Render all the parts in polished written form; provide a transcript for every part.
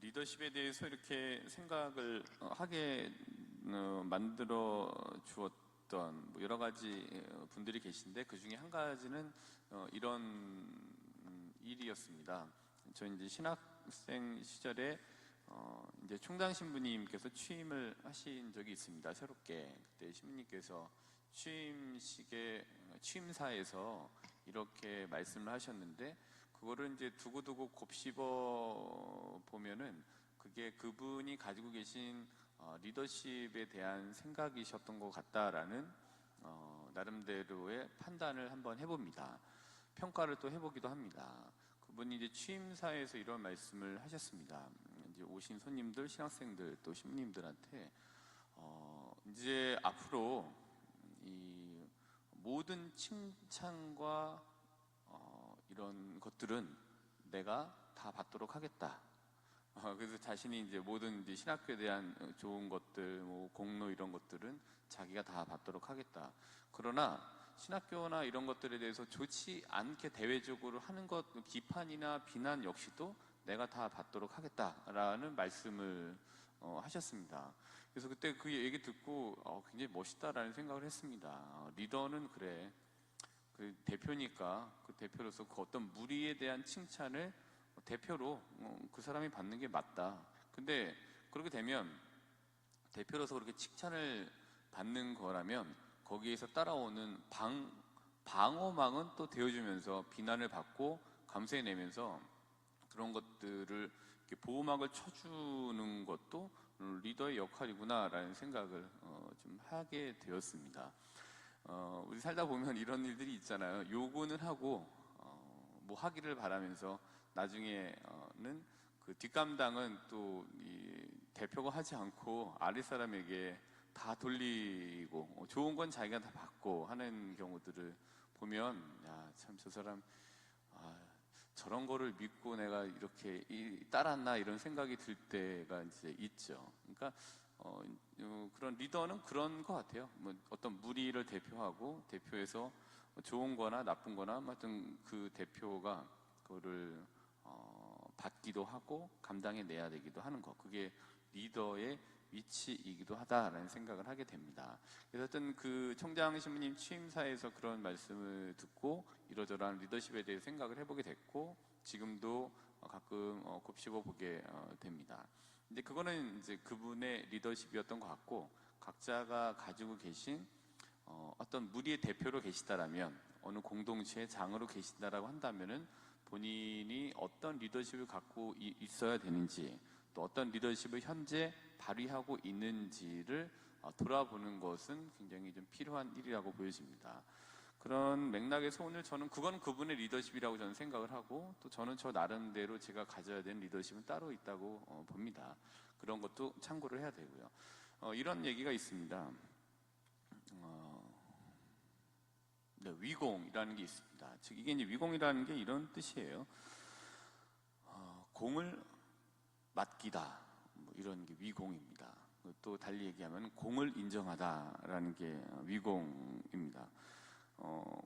리더십에 대해서 이렇게 생각을 하게 만들어 주었던 여러 가지 분들이 계신데, 그 중에 한 가지는 이런 일이었습니다. 저 이제 신학생 시절에 이제 총장 신부님께서 취임을 하신 적이 있습니다. 새롭게. 그때 신부님께서 취임식에 취임사에서 이렇게 말씀을 하셨는데, 그거를 이제 두고두고 곱씹어 보면은 그게 그분이 가지고 계신 리더십에 대한 생각이셨던 것 같다라는 나름대로의 판단을 한번 해봅니다. 평가를 또 해보기도 합니다. 그분이 이제 취임사에서 이런 말씀을 하셨습니다. 이제 오신 손님들, 신학생들, 또 신부님들한테 이제 앞으로 이 모든 칭찬과 이런 것들은 내가 다 받도록 하겠다. 그래서 자신이 이제 모든 이제 신학교에 대한 좋은 것들, 뭐 공로 이런 것들은 자기가 다 받도록 하겠다. 그러나 신학교나 이런 것들에 대해서 좋지 않게 대외적으로 하는 것, 비판이나 비난 역시도 내가 다 받도록 하겠다라는 말씀을 하셨습니다. 그래서 그때 그 얘기 듣고 굉장히 멋있다라는 생각을 했습니다. 리더는 그래. 그 대표니까 그 대표로서 그 어떤 무리에 대한 칭찬을 대표로 그 사람이 받는 게 맞다. 근데 그렇게 되면 대표로서 그렇게 칭찬을 받는 거라면 거기에서 따라오는 방어망은 또 되어주면서 비난을 받고 감수해내면서 그런 것들을 이렇게 보호막을 쳐주는 것도 리더의 역할이구나라는 생각을 좀 하게 되었습니다. 우리 살다 보면 이런 일들이 있잖아요. 요구는 하고 뭐 하기를 바라면서 나중에는 그 뒷감당은 또 이 대표가 하지 않고 아랫사람에게 다 돌리고 좋은 건 자기가 다 받고 하는 경우들을 보면, 야, 참 저 사람 저런 거를 믿고 내가 이렇게 따랐나 이런 생각이 들 때가 이제 있죠. 그러니까 그런 리더는 그런 것 같아요. 뭐 어떤 무리를 대표하고 대표에서 좋은 거나 나쁜 거나 하여튼 그 대표가 그거를 받기도 하고 감당해 내야 되기도 하는 거, 그게 리더의 위치이기도 하다라는 생각을 하게 됩니다. 그래서 어떤 그 총장 신부님 취임사에서 그런 말씀을 듣고 이러저러한 리더십에 대해 생각을 해보게 됐고, 지금도 가끔 곱씹어 보게 됩니다. 근데 그거는 이제 그분의 리더십이었던 것 같고, 각자가 가지고 계신 어떤 무리의 대표로 계시다라면, 어느 공동체의 장으로 계신다라고 한다면은 본인이 어떤 리더십을 갖고 있어야 되는지, 또 어떤 리더십을 현재 발휘하고 있는지를 돌아보는 것은 굉장히 좀 필요한 일이라고 보여집니다. 그런 맥락에서 오늘 저는 그건 그분의 리더십이라고 저는 생각을 하고, 또 저는 저 나름대로 제가 가져야 되는 리더십은 따로 있다고 봅니다. 그런 것도 참고를 해야 되고요. 이런 얘기가 있습니다. 네, 위공이라는 게 있습니다. 즉 이게 이제 위공이라는 게 이런 뜻이에요. 공을 맡기다, 뭐 이런 게 위공입니다. 또 달리 얘기하면 공을 인정하다라는 게 위공입니다.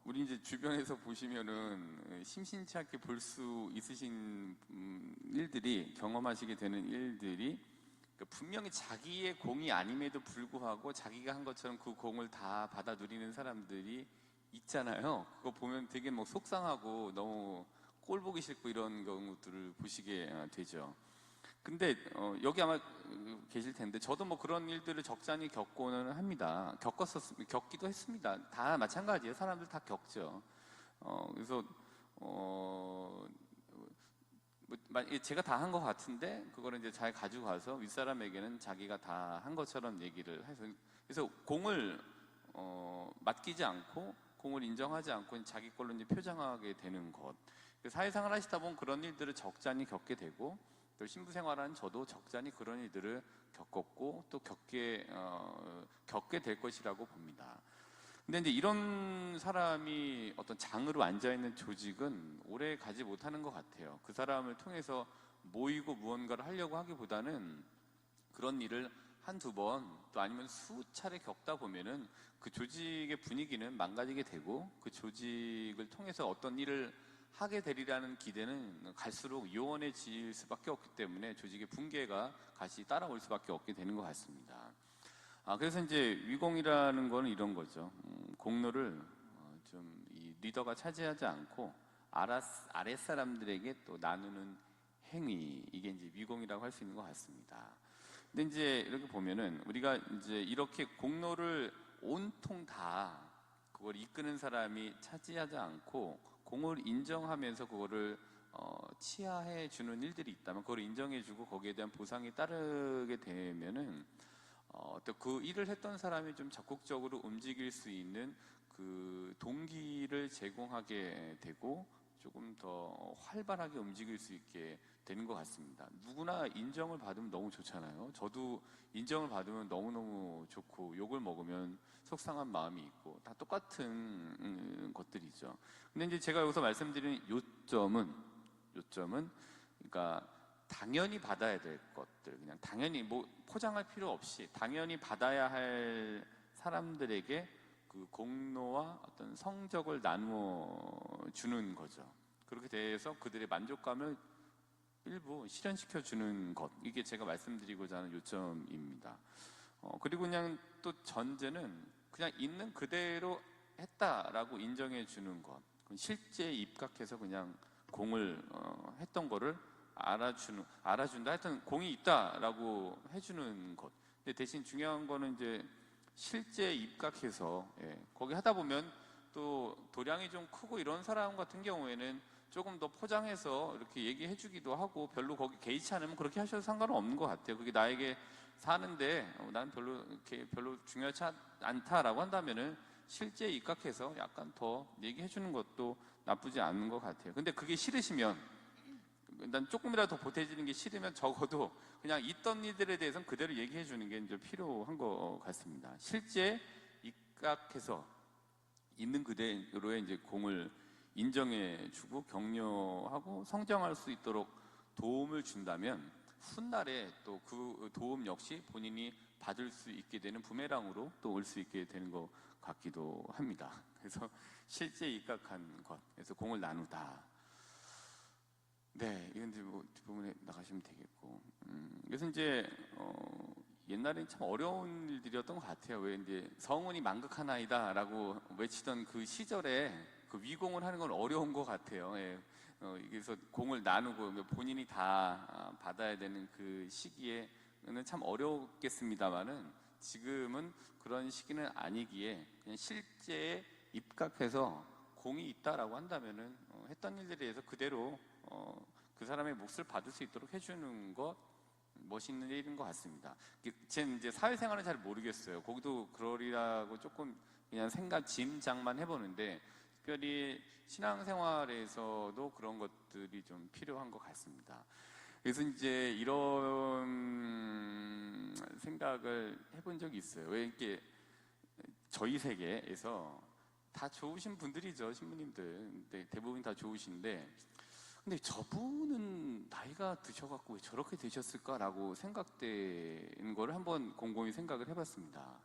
우리 이제 주변에서 보시면은 심심치 않게 볼 수 있으신 일들이, 경험하시게 되는 일들이, 분명히 자기의 공이 아님에도 불구하고 자기가 한 것처럼 그 공을 다 받아 누리는 사람들이 있잖아요. 그거 보면 되게 뭐 속상하고 너무 꼴 보기 싫고 이런 경우들을 보시게 되죠. 근데 여기 아마 계실 텐데, 저도 뭐 그런 일들을 적잖이 겪고는 합니다. 겪기도 했습니다. 다 마찬가지예요. 사람들 다 겪죠. 그래서 제가 다 한 것 같은데 그거를 이제 잘 가지고 가서 윗사람에게는 자기가 다 한 것처럼 얘기를 해서, 그래서 공을 맡기지 않고 공을 인정하지 않고 자기 걸로 이제 표장하게 되는 것. 사회생활 하시다 보면 그런 일들을 적잖이 겪게 되고, 또 신부 생활하는 저도 적잖이 그런 일들을 겪었고 또 겪게 될 것이라고 봅니다. 근데 이제 이런 사람이 어떤 장으로 앉아있는 조직은 오래 가지 못하는 것 같아요. 그 사람을 통해서 모이고 무언가를 하려고 하기보다는 그런 일을 한두 번, 또 아니면 수차례 겪다 보면은 그 조직의 분위기는 망가지게 되고, 그 조직을 통해서 어떤 일을 하게 되리라는 기대는 갈수록 요원해질 수밖에 없기 때문에 조직의 붕괴가 같이 따라올 수밖에 없게 되는 것 같습니다. 그래서 이제 위공이라는 거는 이런 거죠. 공로를 좀 이 리더가 차지하지 않고 아랫사람들에게 또 나누는 행위, 이게 이제 위공이라고 할 수 있는 것 같습니다. 근데 이제 이렇게 보면은 우리가 이제 이렇게 공로를 온통 다 그걸 이끄는 사람이 차지하지 않고 공을 인정하면서 그거를 치하해 주는 일들이 있다면 그걸 인정해주고 거기에 대한 보상이 따르게 되면은 또 그 일을 했던 사람이 좀 적극적으로 움직일 수 있는 그 동기를 제공하게 되고 조금 더 활발하게 움직일 수 있게 되는 것 같습니다. 누구나 인정을 받으면 너무 좋잖아요. 저도 인정을 받으면 너무너무 좋고 욕을 먹으면 속상한 마음이 있고 다 똑같은 것들이죠. 근데 이제 제가 여기서 말씀드리는 요점은 그러니까 당연히 받아야 될 것들, 그냥 당연히 뭐 포장할 필요 없이 당연히 받아야 할 사람들에게 그 공로와 어떤 성적을 나누어 주는 거죠. 그렇게 돼서 그들의 만족감을 일부 실현시켜 주는 것, 이게 제가 말씀드리고자 하는 요점입니다. 그리고 그냥 또 전제는 그냥 있는 그대로 했다라고 인정해 주는 것, 실제 입각해서 그냥 공을 했던 거를 알아준다. 하여튼 공이 있다라고 해주는 것. 근데 대신 중요한 거는 이제 실제 입각해서 거기 하다 보면 또 도량이 좀 크고 이런 사람 같은 경우에는 조금 더 포장해서 이렇게 얘기해 주기도 하고 별로 거기 개의치 않으면 그렇게 하셔도 상관은 없는 것 같아요. 그게 나에게 사는데 나는 별로 중요하지 않다라고 한다면은 실제 입각해서 약간 더 얘기해 주는 것도 나쁘지 않은 것 같아요. 근데 그게 싫으시면, 난 조금이라도 더 보태지는 게 싫으면 적어도 그냥 있던 일들에 대해서는 그대로 얘기해 주는 게 이제 필요한 것 같습니다. 실제 입각해서 있는 그대로의 이제 공을 인정해 주고 격려하고 성장할 수 있도록 도움을 준다면 훗날에 또 그 도움 역시 본인이 받을 수 있게 되는 부메랑으로 또 올 수 있게 되는 것 같기도 합니다. 그래서 실제 입각한 것, 그래서 공을 나누다. 네, 이건 이제 뭐 뒷부분에 나가시면 되겠고. 그래서 이제 옛날엔 참 어려운 일들이었던 것 같아요. 왜 이제 성운이 만극하나이다라고 외치던 그 시절에 그 위공을 하는 건 어려운 것 같아요. 그래서 공을 나누고 본인이 다 받아야 되는 그 시기에는 참 어렵겠습니다만은 지금은 그런 시기는 아니기에 그냥 실제에 입각해서 공이 있다라고 한다면은 했던 일들에 대해서 그대로 그 사람의 몫을 받을 수 있도록 해주는 것 멋있는 일인 것 같습니다. 제 이제 사회생활은 잘 모르겠어요. 거기도 그러리라고 조금 그냥 짐작만 해보는데 특별히 신앙생활에서도 그런 것들이 좀 필요한 것 같습니다. 그래서 이제 이런 생각을 해본 적이 있어요. 왜 이렇게 저희 세계에서 다 좋으신 분들이죠, 신부님들. 대부분 다 좋으신데 근데 저분은 나이가 드셔갖고 왜 저렇게 되셨을까라고 생각되는 거를 한번 곰곰이 생각을 해봤습니다.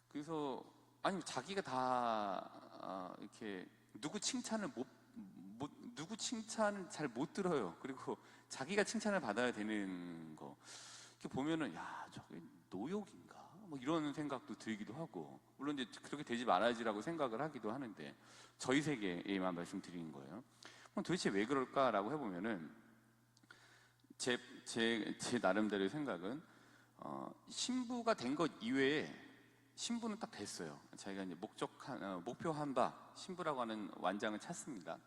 그래서 아니 자기가 다 이렇게 누구 칭찬을 누구 칭찬 잘 못 들어요. 그리고 자기가 칭찬을 받아야 되는 거 이렇게 보면은 야 저게 노욕인가 뭐 이런 생각도 들기도 하고, 물론 이제 그렇게 되지 말아야지라고 생각을 하기도 하는데 저희 세계에만 말씀드리는 거예요. 그럼 도대체 왜 그럴까라고 해보면은 제 나름대로의 생각은 신부가 된 것 이외에 신부는 딱 됐어요. 자기가 이제 목표한 바 신부라고 하는 완장을 찾습니다.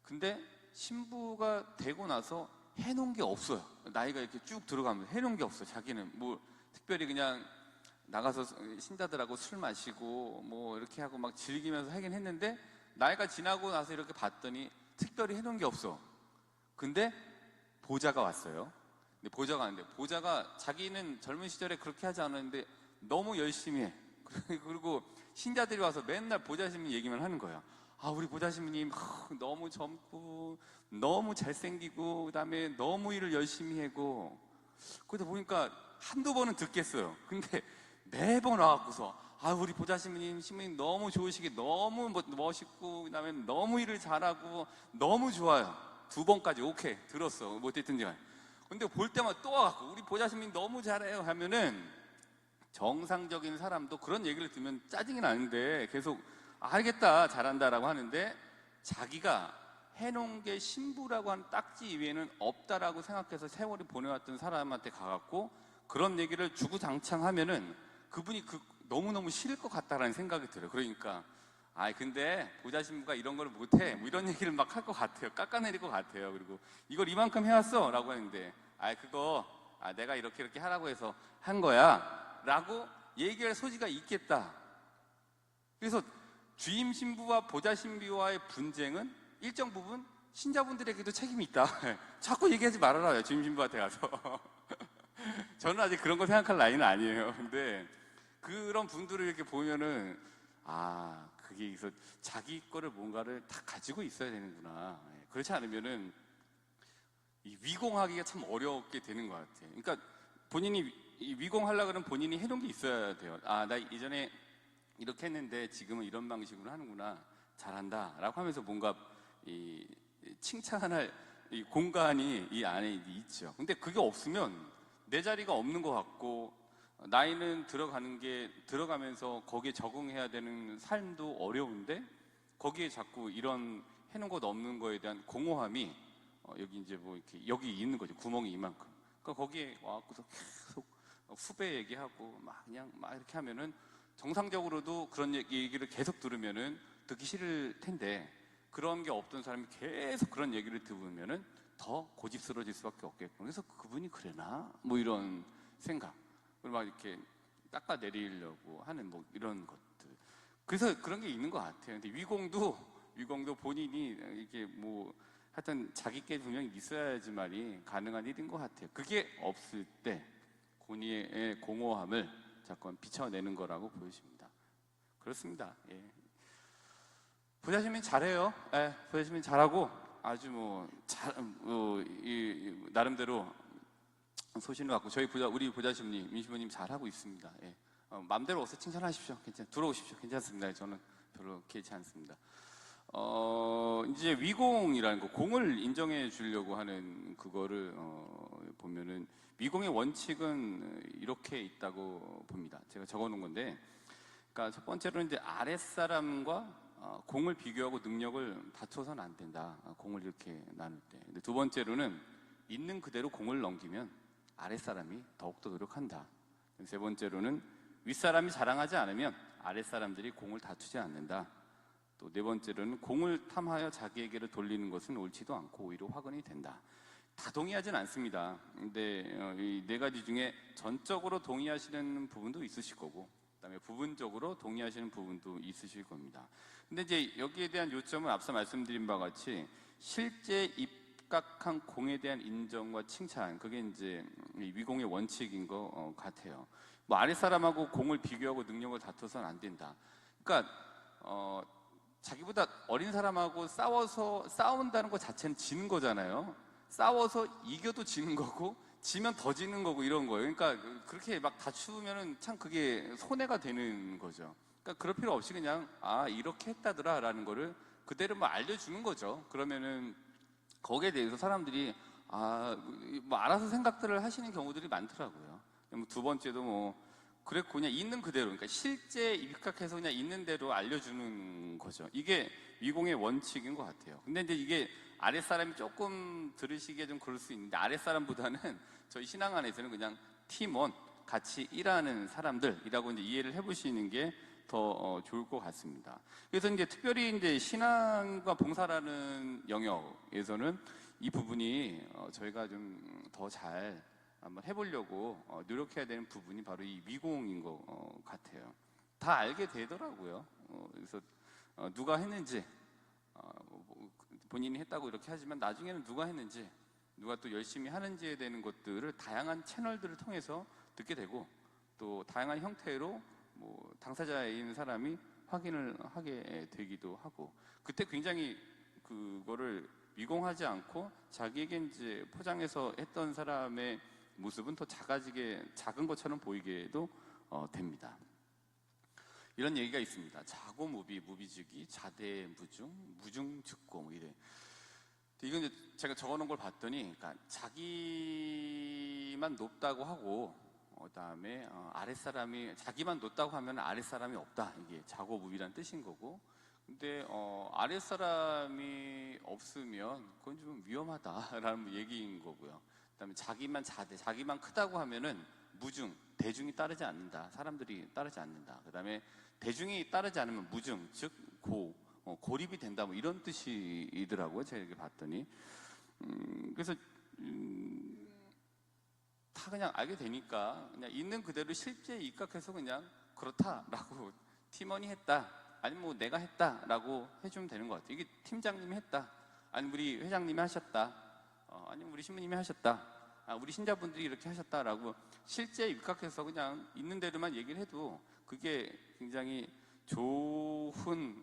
근데 신부가 되고 나서 해놓은 게 없어요. 나이가 이렇게 쭉 들어가면 해놓은 게 없어. 자기는 뭐 특별히 그냥 나가서 신자들하고 술 마시고 뭐 이렇게 하고 막 즐기면서 하긴 했는데 나이가 지나고 나서 이렇게 봤더니 특별히 해놓은 게 없어. 근데 보자가 왔어요. 근데 보자가 왔는데 보자가 자기는 젊은 시절에 그렇게 하지 않았는데 너무 열심히 해. 그리고 신자들이 와서 맨날 보자 신부님 얘기만 하는 거야. 아 우리 보자 신부님 너무 젊고 너무 잘생기고 그다음에 너무 일을 열심히 하고, 그러다 보니까 한두 번은 듣겠어요. 근데 매번 와갖고서 우리 보좌 신부님 너무 좋으시게, 너무 멋있고, 그다음에 너무 일을 잘하고, 너무 좋아요. 2번까지 오케이 들었어. 뭐 어쨌든지 간에. 근데 볼 때마다 또 와갖고 우리 보좌 신부님 너무 잘해요 하면은, 정상적인 사람도 그런 얘기를 들으면 짜증이 나는데 계속 알겠다, 잘한다라고 하는데, 자기가 해놓은 게 신부라고 하는 딱지 이외에는 없다라고 생각해서 세월이 보내왔던 사람한테 가갖고 그런 얘기를 주구장창 하면은 그분이 너무너무 싫을 것 같다라는 생각이 들어요. 그러니까 근데 보좌 신부가 이런 걸 못해, 뭐 이런 얘기를 막 할 것 같아요. 깎아내릴 것 같아요. 그리고 이걸 이만큼 해왔어 라고 했는데, 그거 내가 이렇게 하라고 해서 한 거야 라고 얘기할 소지가 있겠다. 그래서 주임 신부와 보좌 신부와의 분쟁은 일정 부분 신자분들에게도 책임이 있다. 자꾸 얘기하지 말아라요, 주임 신부한테 가서. 저는 아직 그런 거 생각할 나이는 아니에요. 근데 그런 분들을 이렇게 보면은 그게 있어, 자기 거를 뭔가를 다 가지고 있어야 되는구나. 그렇지 않으면은 이 위공하기가 참 어렵게 되는 것 같아요. 그러니까 본인이 위공하려고 그러면 본인이 해놓은 게 있어야 돼요. 나 이전에 이렇게 했는데 지금은 이런 방식으로 하는구나, 잘한다 라고 하면서 뭔가 이 칭찬할 이 공간이 이 안에 있죠. 근데 그게 없으면 내 자리가 없는 것 같고, 나이는 들어가면서 거기에 적응해야 되는 삶도 어려운데, 거기에 자꾸 이런 해놓은 것 없는 거에 대한 공허함이 여기 이제 뭐 이렇게 여기 있는 거죠. 구멍이 이만큼. 그러니까 거기에 와갖고서 계속 후배 얘기하고 그냥 이렇게 하면은, 정상적으로도 그런 얘기를 계속 들으면은 듣기 싫을 텐데, 그런 게 없던 사람이 계속 그런 얘기를 들으면은 더 고집스러워질 수밖에 없겠고, 그래서 그분이 그래나? 뭐 이런 생각. 그리고 막 이렇게 깎아내리려고 하는 뭐 이런 것들. 그래서 그런 게 있는 것 같아요. 근데 위공도 본인이 이게 뭐 하여튼 자기께 분명히 있어야지만이 가능한 일인 것 같아요. 그게 없을 때 본인의 공허함을 자꾸 비춰내는 거라고 보여집니다. 그렇습니다. 보좌 신부님 잘해요. 보좌 신부님 잘하고 아주 나름대로 소신을 갖고 우리 보좌 신부님, 민신부님 잘하고 있습니다. 마음대로 어서 칭찬하십시오. 들어오십시오. 괜찮습니다. 저는 별로 개의치 않습니다. 이제 위공이라는 거, 공을 인정해 주려고 하는 그거를 보면은, 위공의 원칙은 이렇게 있다고 봅니다. 제가 적어 놓은 건데, 그러니까 첫 번째로 이제 아랫사람과 공을 비교하고 능력을 다투어서는 안 된다. 공을 이렇게 나눌 때. 근데 두 번째로는 있는 그대로 공을 넘기면 아랫사람이 더욱더 노력한다. 세 번째로는 윗사람이 자랑하지 않으면 아랫사람들이 공을 다투지 않는다. 또 네 번째로는 공을 탐하여 자기에게로 돌리는 것은 옳지도 않고 오히려 화근이 된다. 다 동의하진 않습니다. 근데 이 네 가지 중에 전적으로 동의하시는 부분도 있으실 거고, 그다음에 부분적으로 동의하시는 부분도 있으실 겁니다. 근데 이제 여기에 대한 요점은 앞서 말씀드린 바와 같이 실제 입각한 공에 대한 인정과 칭찬, 그게 이제 위공의 원칙인 것 같아요. 뭐 아랫사람하고 공을 비교하고 능력을 다투서는 안 된다. 그러니까 자기보다 어린 사람하고 싸운다는 것 자체는 지는 거잖아요. 싸워서 이겨도 지는 거고, 지면 더 지는 거고, 이런 거예요. 그러니까 그렇게 막 다투면은 참 그게 손해가 되는 거죠. 그러니까 그럴 필요 없이 그냥 이렇게 했다더라 라는 거를 그대로 뭐 알려주는 거죠. 그러면은 거기에 대해서 사람들이 뭐 알아서 생각들을 하시는 경우들이 많더라고요. 두 번째도 그랬고, 그냥 있는 그대로, 그러니까 실제 입각해서 그냥 있는 대로 알려주는 거죠. 이게 위공의 원칙인 것 같아요. 근데 이제 이게 아랫사람이 조금 들으시기에 좀 그럴 수 있는데, 아랫사람보다는 저희 신앙 안에서는 그냥 팀원, 같이 일하는 사람들이라고 이제 이해를 해보시는 게 더 좋을 것 같습니다. 그래서 이제 특별히 이제 신앙과 봉사라는 영역에서는 이 부분이 저희가 좀 더 잘 한번 해보려고 노력해야 되는 부분이 바로 이 위공인 것 같아요. 다 알게 되더라고요. 그래서 누가 했는지, 본인이 했다고 이렇게 하지만 나중에는 누가 했는지, 누가 또 열심히 하는지에 대한 것들을 다양한 채널들을 통해서 듣게 되고, 또 다양한 형태로 뭐 당사자인 사람이 확인을 하게 되기도 하고, 그때 굉장히 그거를 위공하지 않고 자기에게 이제 포장해서 했던 사람의 모습은 더 작은 것처럼 보이게도 됩니다. 이런 얘기가 있습니다. 자고무비, 무비즉이 자대 무중, 무중즉고 뭐 이래. 이건 이제 제가 적어놓은 걸 봤더니, 그러니까 자기만 높다고 하고, 그다음에 아랫사람이 자기만 높다고 하면 아랫사람이 없다. 이게 자고무비란 뜻인 거고. 근데 아랫사람이 없으면 그건 좀 위험하다라는 얘기인 거고요. 그다음에 자기만 자대, 자기만 크다고 하면은 무중, 대중이 따르지 않는다. 사람들이 따르지 않는다. 그다음에 대중이 따르지 않으면 무중, 즉 고립이 된다. 뭐 이런 뜻이더라고요. 제가 이렇게 봤더니. 그래서 다 그냥 알게 되니까 그냥 있는 그대로 실제에 입각해서 그냥 그렇다라고 팀원이 했다. 아니면 뭐 내가 했다라고 해주면 되는 것 같아요. 이게 팀장님이 했다. 아니면 우리 회장님이 하셨다. 아니면 우리 신부님이 하셨다. 우리 신자분들이 이렇게 하셨다라고 실제에 입각해서 그냥 있는 대로만 얘기를 해도 그게 굉장히 좋은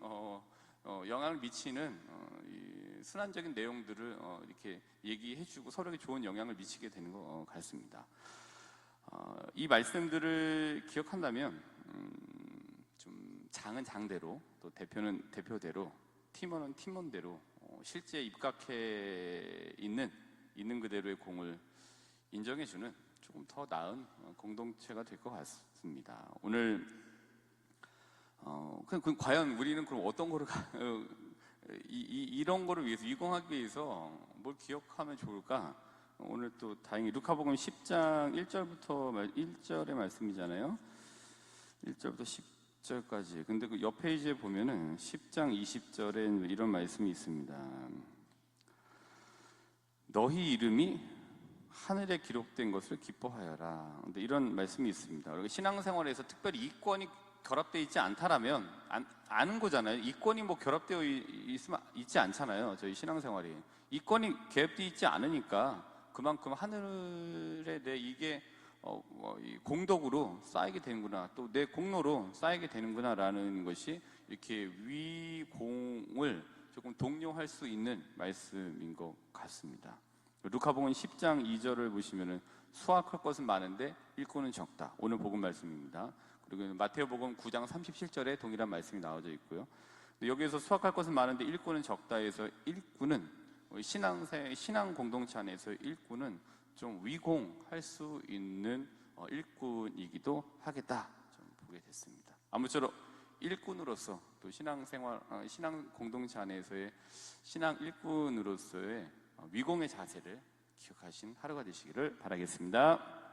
영향을 미치는 이 순환적인 내용들을 이렇게 얘기해주고 서로에게 좋은 영향을 미치게 되는 것 같습니다. 이 말씀들을 기억한다면 좀 장은 장대로 또 대표는 대표대로 팀원은 팀원대로 실제 입각해 있는 그대로의 공을 인정해주는 조금 더 나은 공동체가 될 것 같습니다. 오늘 그럼 과연 우리는 그럼 어떤 거를 이런 거를 위해서 위공하기 위해서 뭘 기억하면 좋을까? 오늘 또 다행히 루카복음 10장 1절의 말씀이잖아요. 1절부터 10절까지. 근데 그 옆 페이지에 보면은 10장 20절에 이런 말씀이 있습니다. 너희 이름이 하늘에 기록된 것을 기뻐하여라. 근데 이런 말씀이 있습니다. 그리고 신앙생활에서 특별히 이권이 결합되어 있지 않다라면 아는 거잖아요. 이권이 뭐 결합되어 있으면 있지 않잖아요. 저희 신앙생활이 이권이 결합되어 있지 않으니까 그만큼 하늘에 내 이게 이 공덕으로 쌓이게 되는구나, 또 내 공로로 쌓이게 되는구나라는 것이 이렇게 위공을 조금 독려할 수 있는 말씀인 것 같습니다. 루카복음 10장 2절을 보시면은 수확할 것은 많은데 일꾼은 적다. 오늘 복음 말씀입니다. 그리고 마태복음 9장 37절에 동일한 말씀이 나와져 있고요. 여기에서 수확할 것은 많은데 일꾼은 적다 해서 일꾼은 신앙 공동체 안에서 일꾼은 좀 위공할 수 있는 일꾼이기도 하겠다 좀 보게 됐습니다. 아무쪼록 일꾼으로서 또 신앙 공동체 안에서의 신앙 일꾼으로서의 위공의 자세를 기억하신 하루가 되시기를 바라겠습니다.